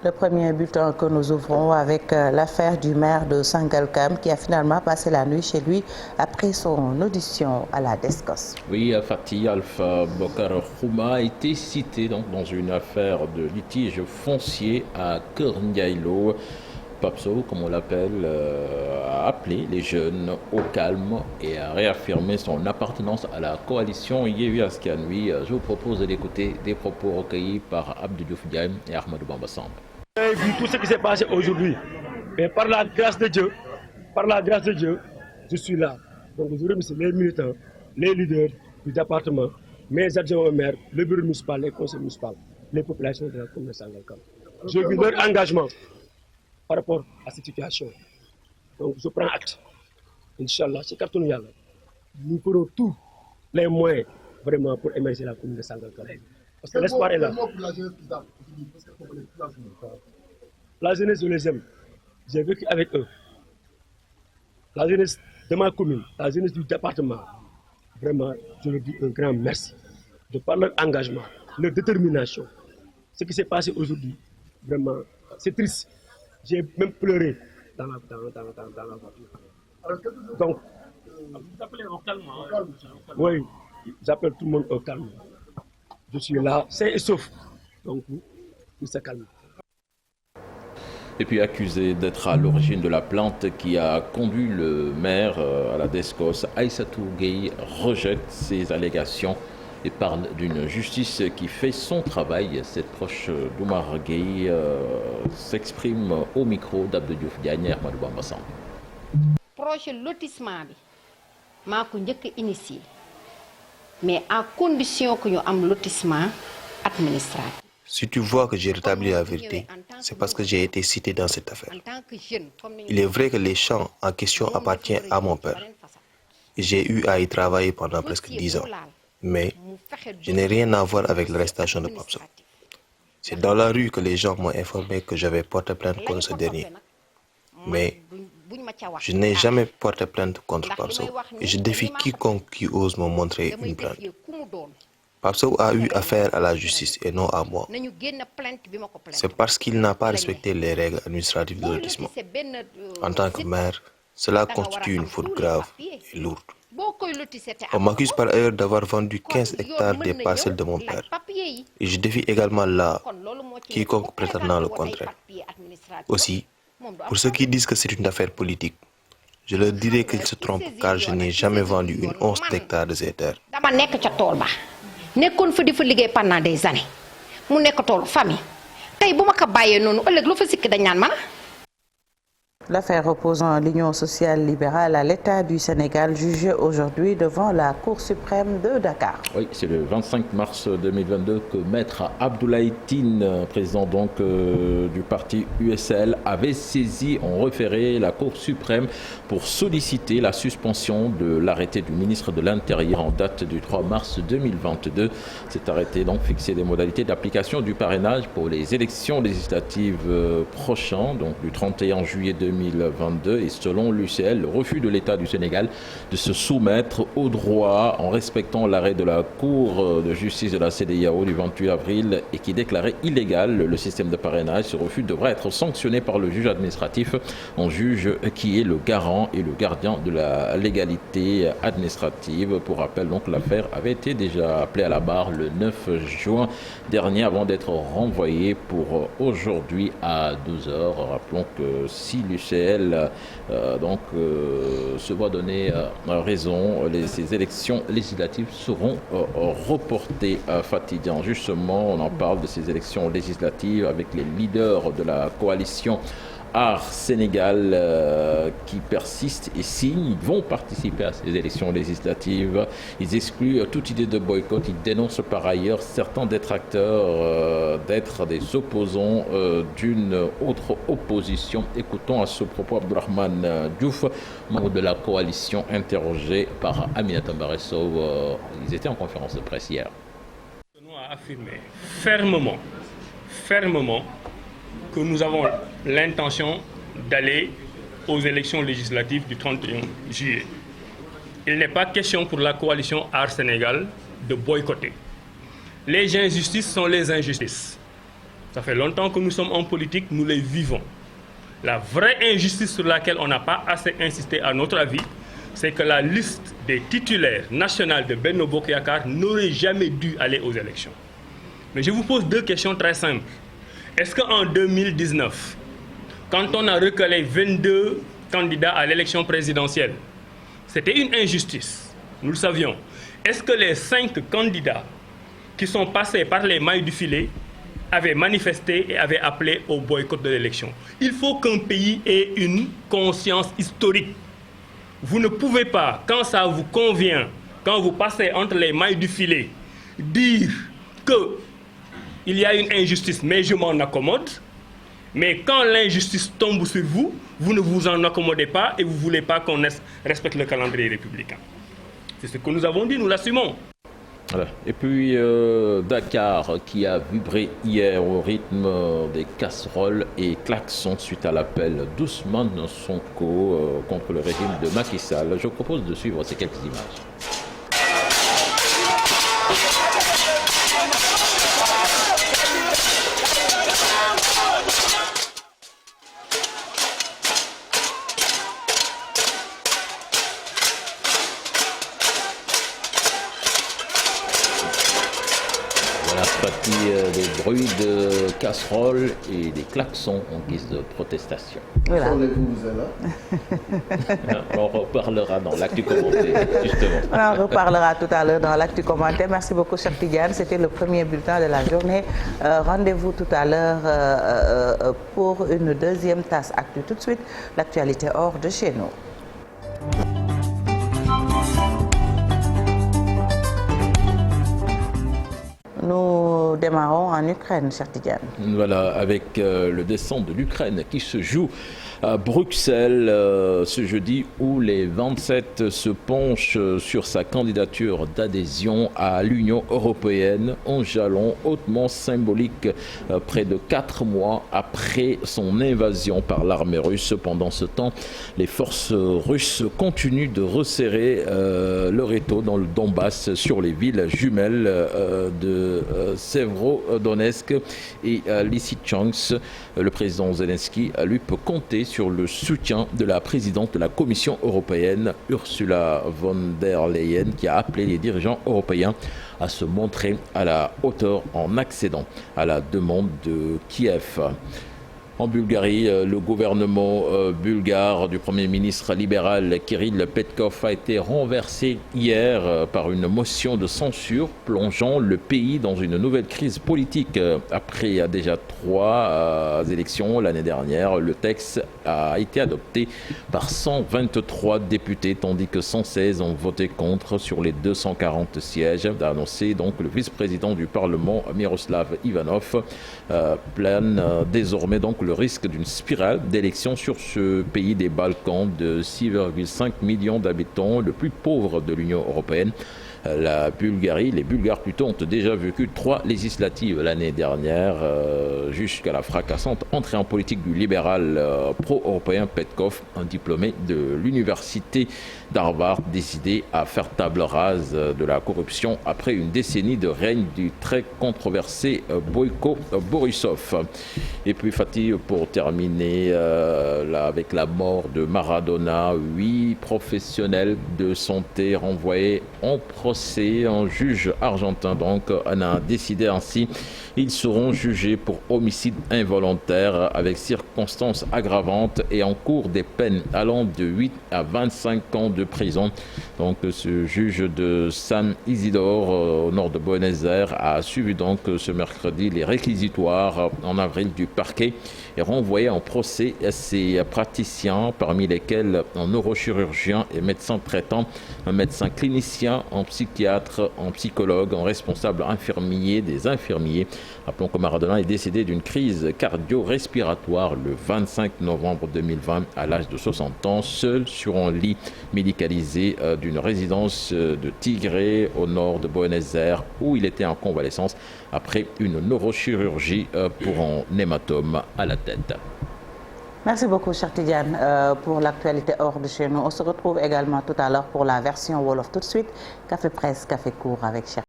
Le premier bulletin que nous ouvrons avec l'affaire du maire de Sangalkam qui a finalement passé la nuit chez lui après son audition à la DSCOS. Oui, Fatih Alpha Bokar Khouma a été cité donc, dans une affaire de litige foncier à Kernyailo. Papso, comme on l'appelle, a appelé les jeunes au calme et a réaffirmé son appartenance à la coalition Yewwi Askan Wi. Je vous propose d'écouter des propos recueillis par Abdou Diouf Diagne et Ahmadou Bamba Samb. Vous avez vu tout ce qui s'est passé aujourd'hui. Et par la grâce de Dieu, je suis là. Donc je remercie les militants, les leaders du département, mes adjoints au maire, le bureau municipal, les conseils municipaux, les populations de la commune de Sangalkam. J'ai vu leur engagement par rapport à cette situation. Donc je prends acte. Inch'Allah, c'est carton yalla. Nous ferons tous les moyens vraiment pour émerger la commune de Sangalkam. Parce que l'espoir est là. La jeunesse, je les aime. J'ai vécu avec eux. La jeunesse de ma commune, la jeunesse du département, vraiment, je leur dis un grand merci. De par leur engagement, leur détermination. Ce qui s'est passé aujourd'hui, vraiment, c'est triste. J'ai même pleuré dans la voiture. Donc, vous appelez au calme. Oui, j'appelle tout le monde au calme. Je suis là, sain et sauf. Donc, tout se calme. Et puis accusé d'être à l'origine de la plainte qui a conduit le maire à la DSCOS, Aïssatou Gueye rejette ces allégations et parle d'une justice qui fait son travail. Cette proche d'Oumar Gueye s'exprime au micro d'Abdou Diouf Diagne et Ahmadou Bamba Samb. Projet lotissement bi maa ko njëkk initié mais à condition que ñu am lotissement administratif. Si tu vois que j'ai rétabli la vérité, c'est parce que j'ai été cité dans cette affaire. Il est vrai que les champs en question appartiennent à mon père. J'ai eu à y travailler pendant presque 10 ans. Mais je n'ai rien à voir avec l'arrestation de Papso. C'est dans la rue que les gens m'ont informé que j'avais porté plainte contre ce dernier. Mais je n'ai jamais porté plainte contre Papso et je défie quiconque qui ose me montrer une plainte. Papso a eu affaire à la justice et non à moi. C'est parce qu'il n'a pas respecté les règles administratives de lotissement. En tant que maire, cela constitue une faute grave et lourde. On m'accuse par ailleurs d'avoir vendu 15 hectares des parcelles de mon père. Et je défie également là quiconque prétendant le contraire. Aussi, pour ceux qui disent que c'est une affaire politique, je leur dirai qu'ils se trompent car je n'ai jamais vendu une once d'hectares de ces terres. nekkoon fa di fa liggéey pendant des années mu nekk toolu famille tey bu ma ko bàyyee noonu ëllëg lu fa sikk dañ naan man. L'affaire opposant l'Union sociale libérale à l'État du Sénégal jugée aujourd'hui devant la Cour suprême de Dakar. Oui, c'est le 25 mars 2022 que Maître Abdoulaye Tine, président donc du parti USL, avait saisi en référé la Cour suprême pour solliciter la suspension de l'arrêté du ministre de l'Intérieur en date du 3 mars 2022. Cet arrêté donc fixait des modalités d'application du parrainage pour les élections législatives prochaines, donc du 31 juillet 2022 et selon l'UCL, le refus de l'État du Sénégal de se soumettre au droit en respectant l'arrêt de la Cour de justice de la CEDEAO du 28 avril et qui déclarait illégal le système de parrainage. Ce refus devrait être sanctionné par le juge administratif, un juge qui est le garant et le gardien de la légalité administrative. Pour rappel, donc l'affaire avait été déjà appelée à la barre le 9 juin dernier avant d'être renvoyée pour aujourd'hui à 12h. Rappelons que si l'UCL se voit donner raison, ces élections législatives seront reportées. Fatiguant, justement, on en parle de ces élections législatives avec les leaders de la coalition Art Sénégal qui persistent et signent. Ils vont participer à ces élections législatives. Ils excluent toute idée de boycott. Ils dénoncent par ailleurs certains détracteurs d'être des opposants d'une autre opposition. Écoutons à ce propos Abdourahmane Diouf, membre de la coalition, interrogé par Aminata Mbaresso. Ils étaient en conférence de presse hier. Nous avons affirmé fermement que nous avons l'intention d'aller aux élections législatives du 31 juillet. Il n'est pas question pour la coalition Art Sénégal de boycotter. Les injustices sont les injustices. Ça fait longtemps que nous sommes en politique, nous les vivons. La vraie injustice sur laquelle on n'a pas assez insisté à notre avis, c'est que la liste des titulaires nationaux de Benno Bokk Yakaar n'aurait jamais dû aller aux élections. Mais je vous pose deux questions très simples. Est-ce qu'en 2019, quand on a recalé 22 candidats à l'élection présidentielle, c'était une injustice? Nous le savions. Est-ce que les 5 candidats qui sont passés par les mailles du filet avaient manifesté et avaient appelé au boycott de l'élection? Il faut qu'un pays ait une conscience historique. Vous ne pouvez pas, quand ça vous convient, quand vous passez entre les mailles du filet, dire qu'il y a une injustice, mais je m'en accommode. Mais quand l'injustice tombe sur vous, vous ne vous en accommodez pas et vous ne voulez pas qu'on respecte le calendrier républicain. C'est ce que nous avons dit, nous l'assumons. Voilà. Et puis Dakar qui a vibré hier au rythme des casseroles et klaxons suite à l'appel d'Ousmane Sonko contre le régime de Macky Sall. Je vous propose de suivre ces quelques images. Des bruits de casseroles et des klaxons en guise de protestation. Voilà. On reparlera dans l'actu commenté, justement. On reparlera tout à l'heure dans l'actu commenté. Merci beaucoup, Cheikh Tidiane. C'était le premier bulletin de la journée. Rendez-vous tout à l'heure pour une deuxième tasse actu. Tout de suite, l'actualité hors de chez nous. Nous démarrons en Ukraine, Cheikh Tidiane. Voilà, avec le descente de l'Ukraine qui se joue à Bruxelles ce jeudi, où les 27 se penchent sur sa candidature d'adhésion à l'Union européenne, un jalon hautement symbolique près de 4 mois après son invasion par l'armée russe. Pendant ce temps, les forces russes continuent de resserrer leur étau dans le Donbass sur les villes jumelles de Severodonetsk et Lysychansk. Le président Zelensky, lui, peut compter sur le soutien de la présidente de la Commission européenne, Ursula von der Leyen, qui a appelé les dirigeants européens à se montrer à la hauteur en accédant à la demande de Kiev. En Bulgarie, le gouvernement bulgare du Premier ministre libéral Kirill Petkov a été renversé hier par une motion de censure plongeant le pays dans une nouvelle crise politique. Après déjà 3 élections l'année dernière, le texte a été adopté par 123 députés, tandis que 116 ont voté contre sur les 240 sièges, a annoncé donc le vice-président du Parlement Miroslav Ivanov. Plane désormais donc le risque d'une spirale d'élections sur ce pays des Balkans de 6,5 millions d'habitants, le plus pauvre de l'Union européenne. La Bulgarie, les Bulgares plutôt, ont déjà vécu 3 législatives l'année dernière, jusqu'à la fracassante entrée en politique du libéral pro-européen Petkov, un diplômé de l'université d'Harvard, décidé à faire table rase de la corruption après une décennie de règne du très controversé Boyko Borisov. Et puis Fatih, pour terminer, là, avec la mort de Maradona, 8 professionnels de santé renvoyés en procès. Un juge argentin donc en a décidé ainsi. Ils seront jugés pour homicide involontaire avec circonstances aggravantes et encourent des peines allant de 8 à 25 ans de prison. Donc ce juge de San Isidore au nord de Buenos Aires a suivi donc ce mercredi les réquisitoires en avril du parquet et renvoyé en procès à ces praticiens, parmi lesquels un neurochirurgien et médecin traitant, un médecin clinicien, un psychiatre, un psychologue, un responsable infirmier des infirmiers. Rappelons que Maradona est décédé d'une crise cardio-respiratoire le 25 novembre 2020 à l'âge de 60 ans, seul sur un lit médicalisé d'une résidence de Tigre au nord de Buenos Aires où il était en convalescence après une neurochirurgie pour un hématome à la tête. Merci beaucoup, Cheikh Tidiane, pour l'actualité hors de chez nous. On se retrouve également tout à l'heure pour la version Wolof. Tout de suite, Café Presse, Café Court avec Cheikh.